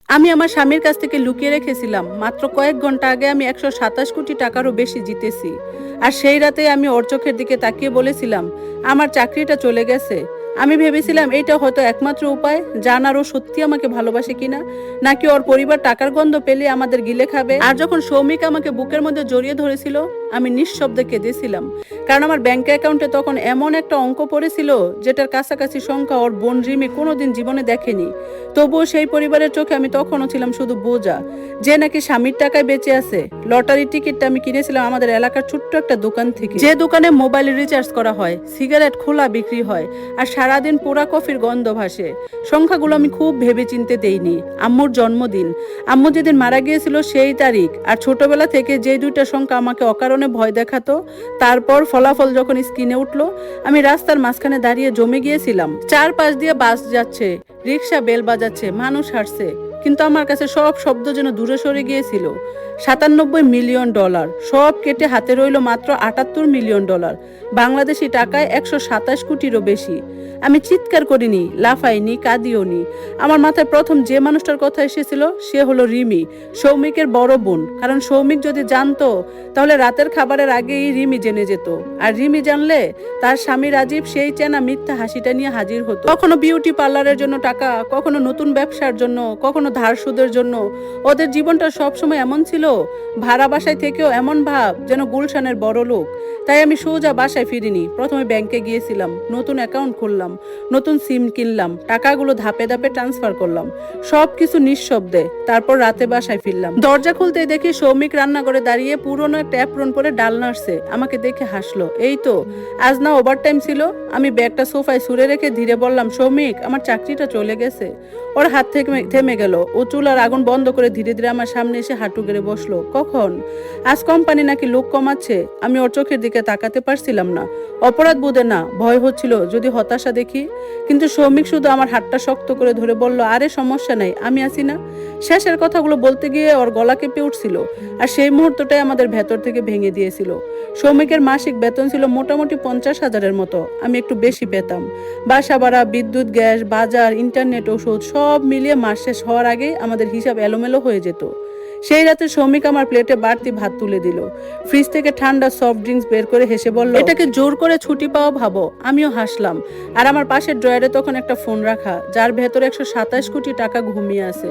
আমি আমার স্বামীর কাছ থেকে লুকিয়ে রেখেছিলাম মাত্র কয়েক ঘন্টা আগে আমি ১২৭ কোটি টাকারও বেশি জিতেছি। আর সেই রাতে আমি ওর চোখের দিকে তাকিয়ে বলেছিলাম, আমার চাকরিটা চলে গেছে। আমি ভেবেছিলাম এইটা হয়তো একমাত্র উপায় জানার ও সত্যি আমাকে ভালোবাসে কিনা, নাকি ওর পরিবার টাকার গন্ধ পেলে আমাদের গিলে খাবে। আর যখন সৌমিক আমাকে বুকের মধ্যে জড়িয়ে ধরেছিল, আমি নিঃশব্দে কেঁদেছিলাম, কারণ আমার ব্যাংক অ্যাকাউন্টে তখন এমন একটা অঙ্ক পড়েছিল যেটার কাছাকাছি সংখ্যা ওর বোন রিমি কোনোদিন জীবনে দেখেনি। তবুও সেই পরিবারের চোখে আমি তখনও ছিলাম শুধু বোঝা, যে নাকি স্বামীর টাকায় বেঁচে আছে। লটারির টিকিটটা আমি কিনেছিলাম আমাদের এলাকার ছোট্ট একটা দোকান থেকে, যে দোকানে মোবাইল রিচার্জ করা হয়, সিগারেট খোলা বিক্রি হয়, আর সারাদিন পোড়া কফির গন্ধ ভাসে। সংখ্যাগুলো আমি খুব ভেবে চিনতে দেইনি। আম্মুর জন্মদিন, আম্মু যেদিন মারা গিয়েছিল সেই তারিখ, আর ছোটবেলা থেকে যে দুইটা সংখ্যা আমাকে অকারণে ভয় দেখাতো। তারপর ফলাফল যখন স্ক্রিনে উঠলো, আমি রাস্তার মাঝখানে দাঁড়িয়ে জমে গিয়েছিলাম। চারপাশ দিয়ে বাস যাচ্ছে, রিক্সা বেল বাজাচ্ছে, মানুষ হাঁটছে, কিন্তু আমার কাছে সব শব্দ যেন দূরে সরে গিয়েছিল। ৯৭ মিলিয়ন ডলার, সব কেটে হাতে রইল মাত্র ৭৮ মিলিয়ন ডলার, বাংলাদেশি টাকায় ১২৭ কোটিরও বেশি। আমি চিৎকার করিনি, লাফাইনি, কাঁদিওনি। আমার মাথায় প্রথম যে মানুষটার কথা এসেছিল সে হলো রিমি, সৌমিকের বড় বোন। কারণ সৌমিক যদি জানতো, তাহলে রাতের খাবারের আগেই রিমি জেনে যেত। আর রিমি জানলে তার স্বামী রাজীব সেই চেনা মিথ্যা হাসিটা নিয়ে হাজির হতো। কখনো বিউটি পার্লারের জন্য টাকা, কখনো নতুন ব্যবসার জন্য, কখনো ধার সুদের জন্য। ওদের জীবনটা সবসময় এমন ছিল, ভাড়া বাসায় থেকেও এমন ভাব যেন গুলশানের বড় লোক। তাই আমি সোজা বাসায় ফিরিনি, প্রথমে ব্যাংকে গিয়েছিলাম, নতুন অ্যাকাউন্ট খুললাম, নতুন সিম কিনলাম, টাকাগুলো ধাপে ধাপে ট্রান্সফার করলাম, সবকিছু নিঃশব্দে। তারপর রাতে বাসায় ফিরলাম, দরজা খুলতেই দেখি সৌমিক রান্না করে দাঁড়িয়ে পুরনো একটা অ্যাপ্রন পরে ডাল নাড়ছে। আমাকে দেখে হাসলো। এই তো, আজ না ওভারটাইম ছিল? আমি ব্যাগটা সোফায় ছুঁড়ে রেখে ধীরে বললাম, সৌমিক, আমার চাকরিটা চলে গেছে। ওর হাত থেকে থেমে গেল। ও চুলার আগুন বন্ধ করে ধীরে ধীরে আমার সামনে এসে হাঁটু গেড়ে বসলো। কখন? আজ কোম্পানি নাকি লোক কমাচ্ছে। আমি ওর চোখের দিকে তাকাতে পারছিলাম না, অপরাধ বোধে না, ভয় হচ্ছিল যদি হতাশা দেখি। কিন্তু সৌমিক শুধু আমার হাতটা শক্ত করে ধরে বলল, আরে সমস্যা নাই, আমি আছি না। শেষের কথাগুলো বলতে গিয়ে ওর গলা কেঁপে উঠছিল, আর সেই মুহূর্তটাই আমাদের ভেতর থেকে ভেঙে দিয়েছিল। সৌমিকের মাসিক বেতন ছিল মোটামুটি ৫০,০০০-এর মতো, আমি একটু বেশি পেতাম। বাসা ভাড়া, বিদ্যুৎ, গ্যাস, বাজার, ইন্টারনেট, ওষুধ সব মিলিয়ে মাস শেষ হওয়ার আগে আমাদের হিসাব এলোমেলো হয়ে যেত। সেই রাতে সৌমিক আমার প্লেটে বাড়তি ভাত তুলে দিল, ফ্রিজ থেকে ঠান্ডা সফট ড্রিঙ্কস বের করে হেসে বলল, এটাকে জোর করে ছুটি পাওয়া ভাবো। আমিও হাসলাম। আর আমার পাশের ড্রয়ারে তখন একটা ফোন রাখা, যার ভেতরে ১২৭ কোটি টাকা ঘুমিয়ে আছে।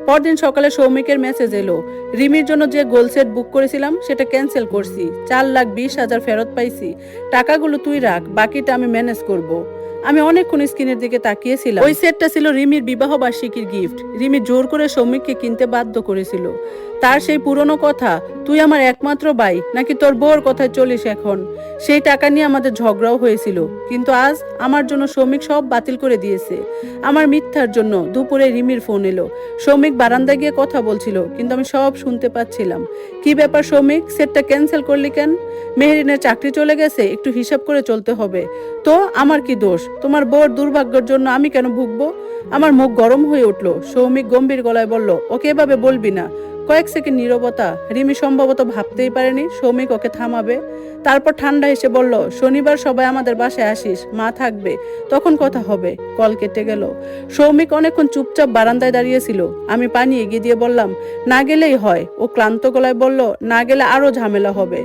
পরদিন সকালে সৌমিকের মেসেজ এলো, রিমির জন্য যে গোল সেট বুক করেছিলাম সেটা ক্যান্সেল করছি, ৪,২০,০০০ ফেরত পাইছি। টাকাগুলো তুই রাখ, বাকিটা আমি ম্যানেজ করব। আমি অনেকক্ষণ স্ক্রিনের দিকে তাকিয়েছিলাম। ওই সেটটা ছিল রিমির বিবাহ বার্ষিকীর গিফট। রিমি জোর করে সৌমিককে কিনতে বাধ্য করেছিল। তার সেই পুরনো কথা, তুই আমার একমাত্র ভাই, নাকি তোর বউর কথায় চলিস এখন। সেই টাকা নিয়ে আমাদের ঝগড়াও হয়েছিল। কিন্তু আজ আমার জন্য সৌমিক সব বাতিল করে দিয়েছে। আমার মিথ্যার জন্য। দুপুরে রিমির ফোন এলো। সৌমিক বারান্দায় গিয়ে কথা বলছিল, কিন্তু আমি সব শুনতে পাচ্ছিলাম। কি ব্যাপার সৌমিক, সেটটা ক্যান্সেল করলি কেন? মেহেরিনের চাকরি চলে গেছে, একটু হিসাব করে চলতে হবে। তো আমার কি দোষ? তোমার বউর দুর্ভাগ্যের জন্য আমি কেন ভুগবো? আমার মুখ গরম হয়ে উঠলো। সৌমিক গম্ভীর গলায় বলল, ওকে এভাবে বলবি না। কয়েক সেকেন্ড নীরবতা। রিমি সম্ভবত ভাবতেই পারেনি সৌমিক ওকে থামাবে। তারপর ঠান্ডা এসে বলল, শনিবার সবাই আমাদের বাসায় আসিস, মা থাকবে, তখন কথা হবে। কল কেটে গেল। সৌমিক অনেকক্ষণ চুপচাপ বারান্দায় দাঁড়িয়েছিল। আমি পানি এগিয়ে দিয়ে বললাম, না গেলেই হয়। ও ক্লান্ত গলায় বলল, না গেলে আরো ঝামেলা হবে।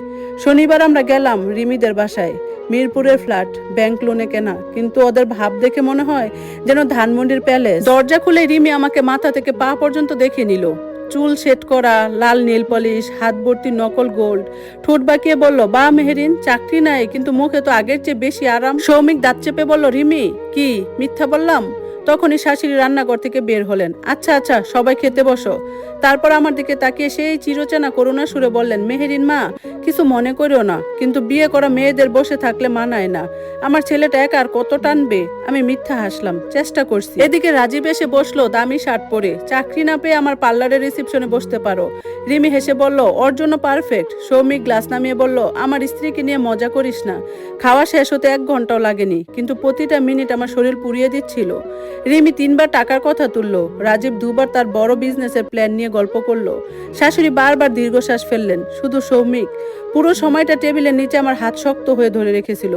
শনিবার আমরা গেলাম রিমিদের বাসায়। মিরপুরের ফ্ল্যাট, ব্যাংক লোনে কেনা, কিন্তু ওদের ভাব দেখে মনে হয় যেন ধানমন্ডির প্যালেস। দরজা খুলে রিমি আমাকে মাথা থেকে পা পর্যন্ত দেখে নিল। চুল সেট করা, লাল নেল পলিশ, হাত ভর্তি নকল গোল্ড। ঠোঁট বাঁকিয়ে বলল, বা মেহেরিন, চাকরি নাই, কিন্তু মুখে তো আগের চেয়ে বেশি আরাম। সৌমিক দাঁত চেপে বলল, রিমি, কি মিথ্যা বললাম? তখনই শাশুড়ি রান্নাঘর থেকে বের হলেন। আচ্ছা আচ্ছা, সবাই খেতে বসো। তারপর আমার দিকে তাকিয়ে সেই চিরচেনা করুণা সুরে বললেন, মেহেরিন মা, কিছু মনে করিও না, কিন্তু বিয়ে করা মেয়েদের বসে থাকলে মানায় না। আমার ছেলেটা একা আর কত টানবে? আমি মিথ্যা হাসলাম, চেষ্টা করছি। এদিকে রাজীব এসে বসলো দামি শার্ট পরে। চাকরি না পেয়ে আমার পার্লারের রিসেপশনে বসতে পারো। রিমি হেসে বলল, ওর জন্য পারফেক্ট। সৌমিক গ্লাস নামিয়ে বলল, আমার স্ত্রীকে নিয়ে মজা করিস না। খাওয়া শেষ হতে ১ ঘন্টাও লাগেনি, কিন্তু প্রতিটা মিনিট আমার শরীর পুড়িয়ে দিচ্ছিল। রিমি ৩বার টাকার কথা তুললো। রাজীব ২বার তার বড় বিজনেসের প্ল্যান নিয়ে গল্প করলো। শাশুড়ি বারবার দীর্ঘশ্বাস ফেললেন। শুধু সৌমিক পুরো সময়টা টেবিলের নিচে আমার হাত শক্ত হয়ে ধরে রেখেছিল।